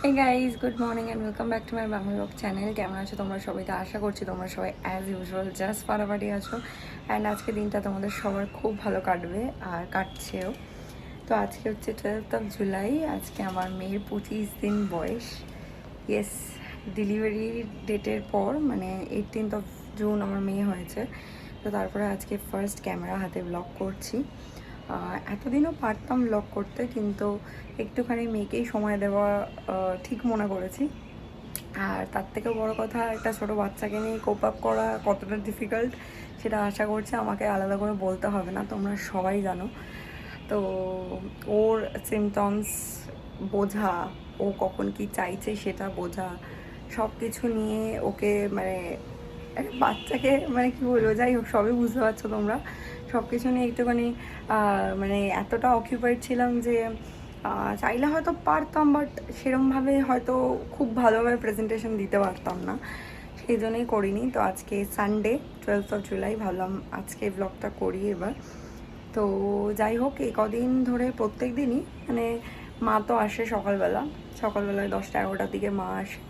Hey guys, good morning and welcome back to my Bangla blog channel. কেমন আছো তোমরা সবাই? তো আশা করছি তোমরা সবাই অ্যাজ ইউজুয়াল জাস্ট ফাটাফাটি আছো। অ্যান্ড আজকে দিনটা তোমাদের সবার খুব ভালো কাটবে আর কাটছেও। তো আজকে হচ্ছে 12 জুলাই। আজকে আমার মেয়ের 25 দিন বয়স। ইয়েস, ডেলিভারি ডেটের পর মানে 18 জুন আমার মেয়ে হয়েছে। তো তারপরে আজকে ফার্স্ট ক্যামেরা হাতে ব্লগ করছি। এতদিনও পারতাম ব্লগ করতে, কিন্তু একটুখানি মেয়েকেই সময় দেওয়া ঠিক মনে করেছি। আর তার থেকেও বড় কথা, একটা ছোটো বাচ্চাকে নিয়ে কোপ আপ করা কতটা ডিফিকাল্ট সেটা আশা করছি আমাকে আলাদা করে বলতে হবে না, তোমরা সবাই জানো। তো ওর সিমটমস বোঝা, ও কখন কি চাইছে সেটা বোঝা, সব কিছু নিয়ে ওকে মানে একটা বাচ্চাকে মানে কী বলবো, যাই হোক সবই বুঝতে পারছো তোমরা। সব কিছু নিয়ে একটুখানি মানে এতটা অকিউপাইড ছিলাম যে চাইলে হয়তো পারতাম, বাট সেরমভাবে হয়তো খুব ভালোভাবে প্রেজেন্টেশন দিতে পারতাম না, সেই জন্যই করিনি। তো আজকে সানডে 12 জুলাই, ভাবলাম আজকে ব্লগটা করি এবার। তো যাই হোক, এই কদিন ধরে প্রত্যেক দিনই মানে মা তো আসে সকালবেলায় 10টা-11টার দিকে মা আসে।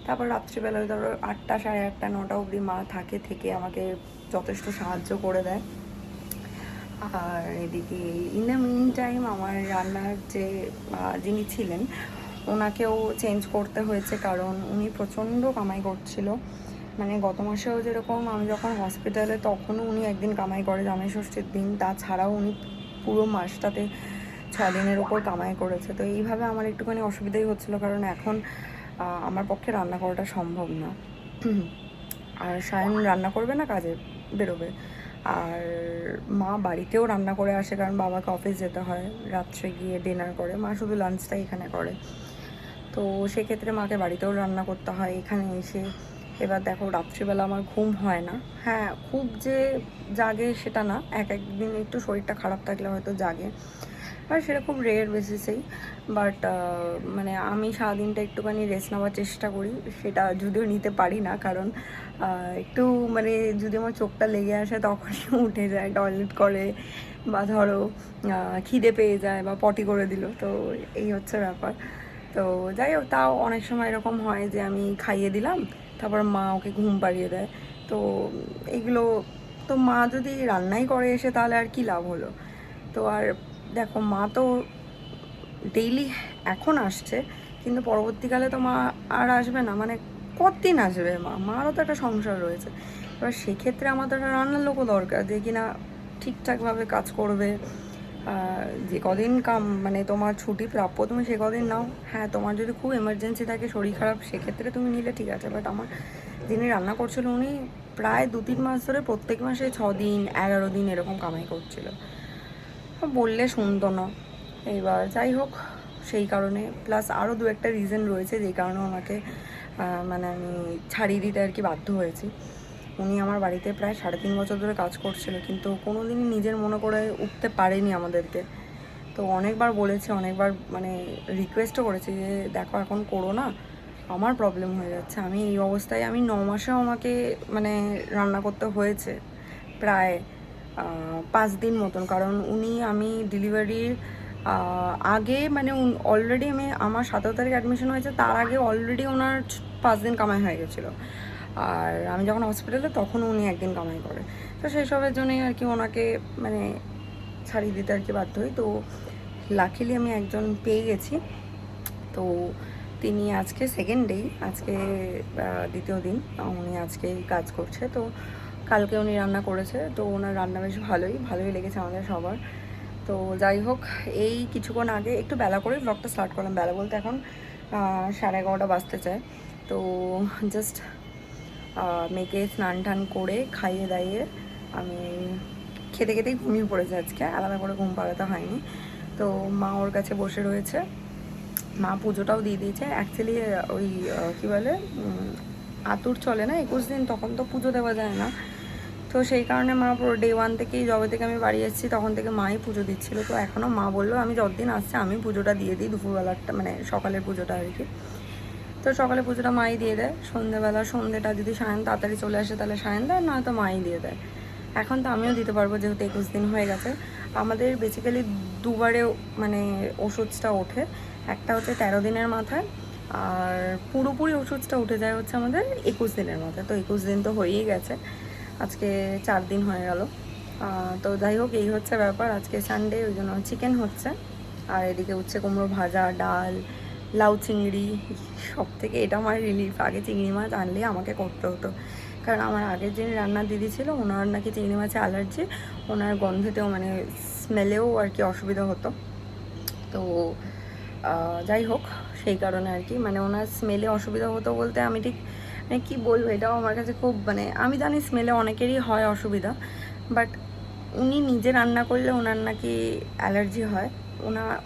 তারপর রাত্রিবেলায় ধরো 8টা, সাড়ে 8টা, 9টা অবধি মা থেকে আমাকে যথেষ্ট সাহায্য করে দেয়। আর এদিকে ইন দ্য মিন টাইম আমার রান্নার যে যিনি ছিলেন ওনাকেও চেঞ্জ করতে হয়েছে, কারণ উনি প্রচণ্ড কামাই করছিল। মানে গত মাসেও যেরকম আমি যখন হসপিটালে, তখনও উনি একদিন কামাই করে জামাই ষষ্ঠীর দিন, তাছাড়াও উনি পুরো মাসটাতে 6 দিনের ওপর কামাই করেছে। তো এইভাবে আমার একটুখানি অসুবিধাই হচ্ছিলো, কারণ এখন আমার পক্ষে রান্না করাটা সম্ভব না। আর সায়ন রান্না করবে না, কাজে বেরোবে। আর মা বাড়িতেও রান্না করে আসে, কারণ বাবাকে অফিস যেতে হয়, রাত্রে গিয়ে ডিনার করে। মা শুধু লাঞ্চটাই এখানে করে। তো সেক্ষেত্রে মাকে বাড়িতেও রান্না করতে হয় এখানে এসে। এবার দেখো, রাত্রিবেলা আমার ঘুম হয় না। হ্যাঁ, খুব যে জাগে সেটা না, এক একদিন একটু শরীরটা খারাপ থাকলে হয়তো জাগে, আর সেটা খুব রেয়ার বেসিসেই। বাট মানে আমি সারাদিনটা একটুখানি রেস্ট নেওয়ার চেষ্টা করি, সেটা যদিও নিতে পারি না, কারণ একটু মানে যদি আমার চোখটা লেগে আসে তখনই উঠে যায়, টয়লেট করে, বা ধরো খিদে পেয়ে যায়, বা পটি করে দিল। তো এই হচ্ছে ব্যাপার। তো যাই হোক, তাও অনেক সময় এরকম হয় যে আমি খাইয়ে দিলাম, তারপর মা ওকে ঘুম পাড়িয়ে দেয়। তো এইগুলো, তো মা যদি রান্নাই করে এসে তাহলে আর কি লাভ হলো। তো আর দেখো, মা তো ডেইলি এখন আসছে, কিন্তু পরবর্তীকালে তো মা আর আসবে না। মানে কতদিন আসবে মারও তো একটা সংসার রয়েছে। এবার সেক্ষেত্রে আমাদের একটা রান্নার লোকও দরকার, যে কিনা ঠিকঠাকভাবে কাজ করবে। যে কদিন মানে তোমার ছুটি প্রাপ্য তুমি সে কদিন নাও। হ্যাঁ, তোমার যদি খুব এমার্জেন্সি থাকে, শরীর খারাপ, সেক্ষেত্রে তুমি নিলে ঠিক আছে। বাট আমার যিনি রান্না করছিল উনি প্রায় 2-3 মাস ধরে প্রত্যেক মাসে 6 দিন, 11 দিন এরকম কামাই করছিল। বললে শুনতো না। এবার যাই হোক, সেই কারণে প্লাস আরও দু একটা রিজন রয়েছে যেই কারণে ওনাকে মানে আমি ছাড়িয়ে দিতে আর কি বাধ্য হয়েছি। উনি আমার বাড়িতে প্রায় 3.5 বছর ধরে কাজ করছিল, কিন্তু কোনো দিনই নিজের মনে করে উঠতে পারেনি আমাদেরকে। তো অনেকবার বলেছে, অনেকবার মানে রিকোয়েস্টও করেছে যে দেখো এখন করো না, আমার প্রবলেম হয়ে যাচ্ছে। আমি এই অবস্থায়, আমি 9 মাসেও আমাকে মানে রান্না করতে হয়েছে প্রায় 5 দিন মতন, কারণ আমি ডেলিভারির আগে মানে অলরেডি আমার 17 তারিখ অ্যাডমিশন হয়েছে, তার আগে অলরেডি ওনার 5 দিন কামাই হয়ে গেছিলো। আর আমি যখন হসপিটালে তখন উনি একদিন কামাই করে। তো সেই সবের জন্যই আর কি ওনাকে মানে ছাড়িয়ে দিতে আর কি বাধ্য হই। তো লাকিলি আমি একজন পেয়ে গেছি। তো তিনি আজকে সেকেন্ড ডেই, আজকে দ্বিতীয় দিন, উনি আজকেই কাজ করছে। তো কালকে উনি রান্না করেছে, তো ওনার রান্না বেশ ভালোই লেগেছে আমাদের সবার। তো যাই হোক, এই কিছুক্ষণ আগে একটু বেলা করে ব্লগটা স্টার্ট করলাম। বেলা বলতে এখন 11:30 বাজতে চায়। তো জাস্ট মেয়েকে স্নান টান করে খাইয়ে দাইয়ে আমি খেতেই ঘুমিয়ে পড়েছে। আজকে আলাদা করে ঘুম পাড়াতে হয়নি। তো মা ওর কাছে বসে রয়েছে, মা পুজোটাও দিয়ে দিয়েছে। অ্যাকচুয়ালি ওই কী বলে, আতুর চলে না 21 দিন, তখন তো পুজো দেওয়া যায় না। তো সেই কারণে মা পুরো ডে 1 থেকেই, যবে থেকে আমি বাড়ি এসেছি তখন থেকে মাই পুজো দিচ্ছিলো। তো এখনও মা বললো আমি যতদিন আসছে আমি পুজোটা দিয়ে দিই, দুপুরবেলাটা মানে সকালের পুজোটা আর কি। তো সকালে পুজোটা মাই দিয়ে দেয়, সন্ধ্যেটা যদি সায়ন তাড়াতাড়ি চলে আসে তাহলে সায়ন দেয়, নয়তো মাই দিয়ে দেয়। এখন তো আমিও দিতে পারবো, যেহেতু 21 দিন হয়ে গেছে। আমাদের বেসিক্যালি দুবারে মানে ওষুধটা ওঠে। একটা হচ্ছে 13 দিনের মাথায়, আর পুরোপুরি ওষুধটা উঠে যায় হচ্ছে আমাদের 21 দিনের মধ্যে। তো 21 দিন তো হয়েই গেছে, আজকে 4 দিন হয়ে গেল। তো যাই হোক, এই হচ্ছে ব্যাপার। আজকে সানডে, ওই জন্য চিকেন হচ্ছে। আর এদিকে উচ্ছে কুমড়ো ভাজা, ডাল, লাউ চিংড়ি। সব থেকে এটা আমার রিলিফ, আগে চিংড়ি মাছ আনলে আমাকে করতে হতো, কারণ আমার আগের যিনি রান্নার দিদি ছিল ওনার নাকি চিংড়ি মাছে অ্যালার্জি, ওনার গন্ধেতেও মানে স্মেলেও আর কি অসুবিধা হতো। তো যাই হোক, সেই কারণে আর কি মানে ওনার স্মেলে অসুবিধা হতো বলতে আমি ঠিক মানে কী বলবো, এটাও আমার কাছে খুব মানে আমি জানি স্মেলে অনেকেরই হয় অসুবিধা, বাট উনি নিজে রান্না করলে ওনার নাকি অ্যালার্জি হয়।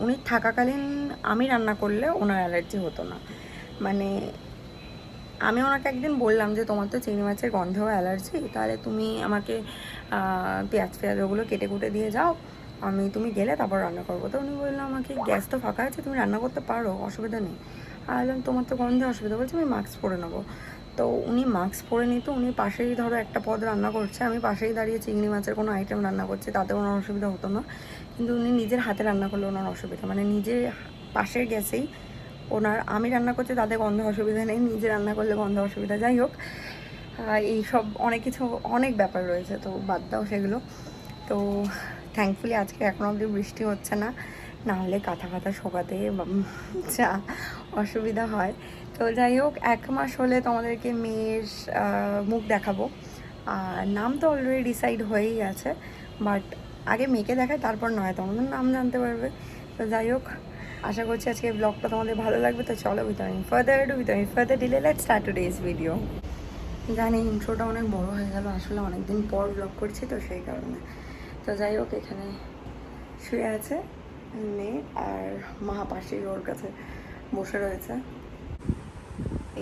উনি থাকাকালীন আমি রান্না করলে ওনার অ্যালার্জি হতো না। মানে আমি ওনাকে একদিন বললাম যে তোমার তো চিংড়ি মাছের গন্ধেও অ্যালার্জি, তাহলে তুমি আমাকে পেঁয়াজ ওগুলো কেটে কুটে দিয়ে যাও, তুমি গেলে তারপর রান্না করবো। তো উনি বললো আমাকে গ্যাস তো ফাঁকা আছে, তুমি রান্না করতে পারো, অসুবিধা নেই। আর বললাম তোমার তো গন্ধে অসুবিধা, বলছে আমি মাস্ক পরে নেবো। তো উনি মাস্ক পরে নিত, উনি পাশেই ধরো একটা পদ রান্না করছে, আমি পাশেই দাঁড়িয়ে চিংড়ি মাছের কোনো আইটেম রান্না করছি, তাতে ওনার অসুবিধা হতো না। কিন্তু উনি নিজের হাতে রান্না করলে ওনার অসুবিধা, মানে নিজের পাশের গ্যাসেই ওনার, আমি রান্না করছি তাতে গন্ধ অসুবিধা নেই, নিজে রান্না করলে গন্ধ অসুবিধা। যাই হোক, এইসব অনেক কিছু অনেক ব্যাপার রয়েছে, তো বাদ দাও সেগুলো। তো থ্যাঙ্কফুলি আজকে এখনও অবধি বৃষ্টি হচ্ছে না, না হলে কাঁথা কাঁথা শোকাতে যা অসুবিধা হয়। তো যাই হোক, 1 মাস হলে তোমাদেরকে মেয়ের মুখ দেখাবো। আর নাম তো অলরেডি ডিসাইড হয়েই আছে, বাট আগে মেয়েকে দেখায় তারপর নয় তোমাদের নাম জানতে পারবে। তো যাই হোক, আশা করছি আজকে ব্লগটা তোমাদের ভালো লাগবে। তো চলো, without further delay let's start today's video. জানি ইন্ট্রোটা অনেক বড় হয়ে গেল, আসলে অনেকদিন পর ব্লগ করছি তো সেই কারণে। তো যাই হোক, এখানে শুয়ে আছে মেয়ে, আর মা পাশেই ওর কাছে বসে রয়েছে।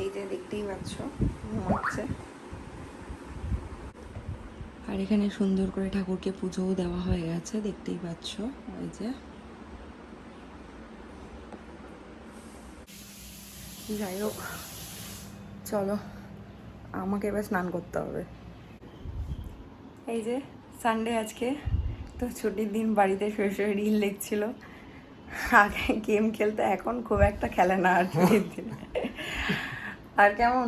এই যে দেখতেই পাচ্ছ ঘুমাচ্ছে। আর এখানে সুন্দর করে ঠাকুরকে পুজোও দেওয়া হয়ে গেছে, দেখতেই পাচ্ছ। ওই যে যাই হোক, চলো আমাকে এবার স্নান করতে হবে। এই যে সানডে আজকে, তো ছুটির দিন বাড়িতে শুয়ে শুয়ে রিল দেখছিল। আগে গেম খেলতে, এখন খুব একটা খেলে না আর ছুটির দিন। আর কেমন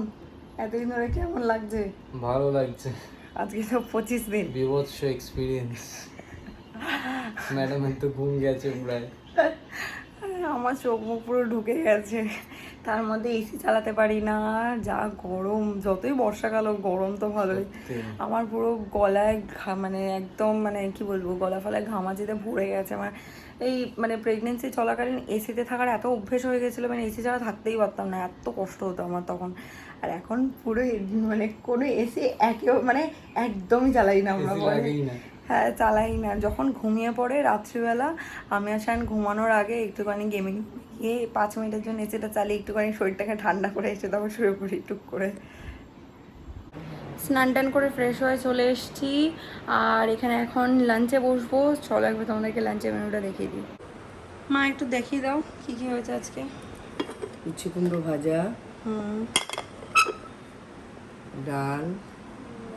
এতদিন ধরে কেমন লাগছে? ভালো লাগছে। আজকে তো 25 দিন। বিভৎস এক্সপিরিয়েন্স। ম্যাডামের তো ঘুম গেছে প্রায়। আমার চোখ মুখ পুরো ঢুকে গেছে, তার মধ্যে এসি চালাতে পারি না, যা গরম। যতই বর্ষাকাল হোক, গরম তো ভালোই। আমার পুরো গলায় মানে একদম মানে কি বলবো, গলা ফলায় ঘামাচিতে ভরে গেছে আমার। এই মানে প্রেগনেন্সি চলাকালীন এসিতে থাকার এত অভ্যেস হয়ে গেছিলো, মানে এসি ছাড়া থাকতেই পারতাম না, এত কষ্ট হতো আমার তখন। আর এখন পুরো মানে কোনো এসি মানে একদমই চালাই না আমরা, হ্যাঁ চালাই না। যখন ঘুমিয়ে পড়ে রাত্রিবেলা, আমি আসেন ঘুমানোর আগে একটুখানি গেমিং গিয়ে 5 মিনিটের জন্য এসিটা চালিয়ে একটুখানি শরীরটাকে ঠান্ডা করে এসে তারপর শুয়ে পড়ি টুক করে। স্নান টান করে ফ্রেশ হয়ে চলে এসেছি, আর এখানে এখন লাঞ্চে বসবো। চলো একবার তোমাদেরকে লাঞ্চের মেনুটা দেখিয়ে দিই। মা একটু দেখিয়ে দাও কী কী হয়েছে আজকে। উচ্ছে কুমড়ো ভাজা, ডাল,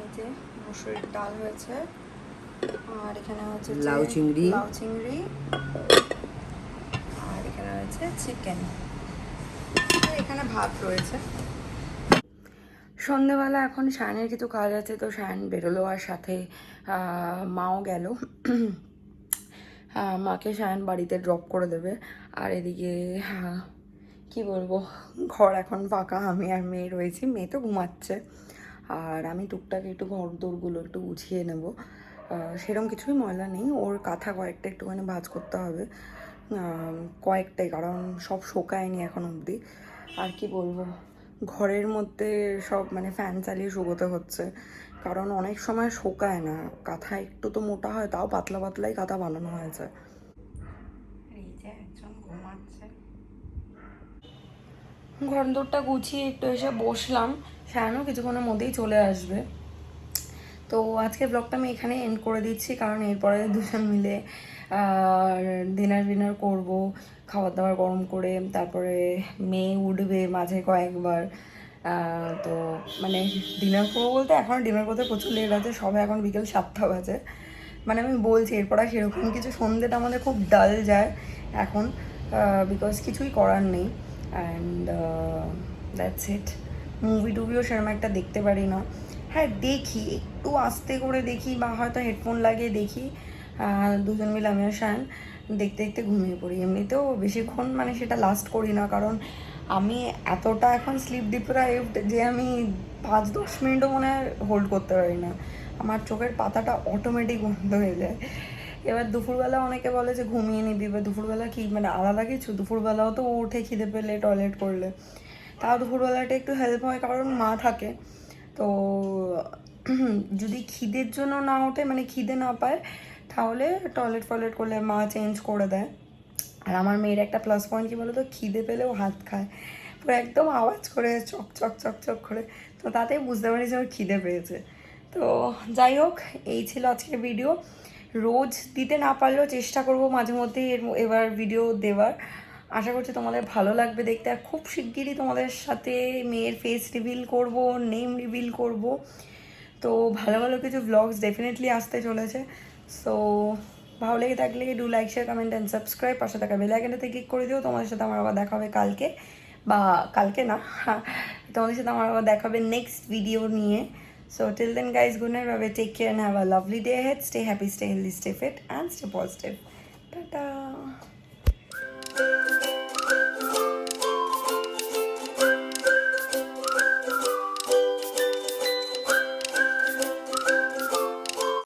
এই যে মসুরির ডাল হয়েছে, আর এখানে হচ্ছে লাউ চিংড়ি, আর এখানে রয়েছে চিকেন, আর এখানে ভাত রয়েছে। সন্ধেবেলা এখন সায়নের কিছু কাজ আছে, তো সায়ন বেরোলো, আর সাথে মাও গেল। মাকে সায়ন বাড়িতে ড্রপ করে দেবে। আর এদিকে কি বলবো, ঘর এখন ফাঁকা, আমি আর মেয়ে রয়েছি। মেয়ে তো ঘুমাচ্ছে, আর আমি টুকটাক একটু ঘর দৌড়গুলো একটু গুছিয়ে নেব। সেরকম কিছুই ময়লা নেই, ওর কাঁথা কয়েকটা একটুখানি ভাঁজ করতে হবে, কয়েকটাই, কারণ সব শোকায়নি এখন অবধি। আর কি বলবো, ঘরের মধ্যে সব মানে ফ্যান চালিয়ে শুকোতে হচ্ছে, কারণ অনেক সময় শোকায় না, কাঁথা একটু তো মোটা হয়, তাও পাতলা পাতলাই কাঁথা বানানো হয়েছে। এই যে একজন ঘুমাচ্ছে। ঘর দৌড়টা গুছিয়ে একটু এসে বসলাম, সায়ানও কিছুক্ষণের মধ্যেই চলে আসবে। তো আজকে ব্লগটা আমি এখানে এন্ড করে দিচ্ছি, কারণ এরপরে দুজন মিলে ডিনার করব, খাবার দাবার গরম করে। তারপরে মেয়ে উঠবে মাঝে কয়েকবার। তো মানে ডিনার করবো বলতে, এখন ডিনার করতে প্রচুর লেট আছে, সবে এখন বিকেল 7টা বাজে। মানে আমি বলছি এরপর আর সেরকম কিছু, সন্ধ্যেটা আমাদের খুব ডাল যায় এখন, বিকজ কিছুই করার নেই। And that's it. মুভি টুভিও সেরকম একটা দেখতে পারি না। হ্যাঁ দেখি, একটু আস্তে করে দেখি বা হয়তো হেডফোন লাগিয়ে দেখি, দুজন মিলে আমি আর শায়ন দেখতে দেখতে ঘুমিয়ে পড়ি। এমনিতেও বেশিক্ষণ মানে সেটা লাস্ট করি না, কারণ আমি এতটা এখন স্লিপ ডিপ্রাইভড যে আমি 5-10 মিনিটও মনে হয় হোল্ড করতে পারি না, আমার চোখের পাতাটা অটোমেটিক বন্ধ হয়ে যায়। এবার দুপুরবেলা অনেকে বলে যে ঘুমিয়ে নিবি, বা দুপুরবেলা কি মানে আলাদা কিছু, দুপুরবেলাও তো উঠে খিদে পেলে টয়লেট করলে, তাও দুপুরবেলাটা একটু হেল্প হয় কারণ মা থাকে। তো যদি খিদের জন্য না ওঠে, মানে খিদে না পায়, তাহলে টয়লেট ফয়লেট করলে মা চেঞ্জ করে দেয়। আর আমার মেয়ের একটা প্লাস পয়েন্ট কী বলো তো, খিদে পেলেও হাত খায়, পুরো একদম আওয়াজ করে চক চক চক চক করে, তো তাতেই বুঝতে পারি যে ওর খিদে পেয়েছে। তো যাই হোক, এই ছিল আজকের ভিডিও। রোজ দিতে না পারলেও চেষ্টা করব মাঝে মধ্যেই এবার ভিডিও দেওয়ার। আশা করছি তোমাদের ভালো লাগবে দেখতে। আর খুব শিগগিরই তোমাদের সাথে মেয়ের ফেস রিভিল করব, নেম রিভিল করব, তো ভালো ভালো কিছু ভ্লগস ডেফিনেটলি আসতে চলেছে। সো ভালো লেগে থাকলে do like share comment and subscribe, পাশে থাকা বেল আইকনটাতে ক্লিক করে দিও। তোমাদের সাথে আমার আবার দেখা হবে কালকে, বা কালকে না, তোমাদের সাথে আমার আবার দেখা হবে নেক্সট ভিডিও নিয়ে। So till then guys, good night, bye bye, take care and have a lovely day ahead. Stay happy, stay healthy, stay fit and stay positive. Ta-ta.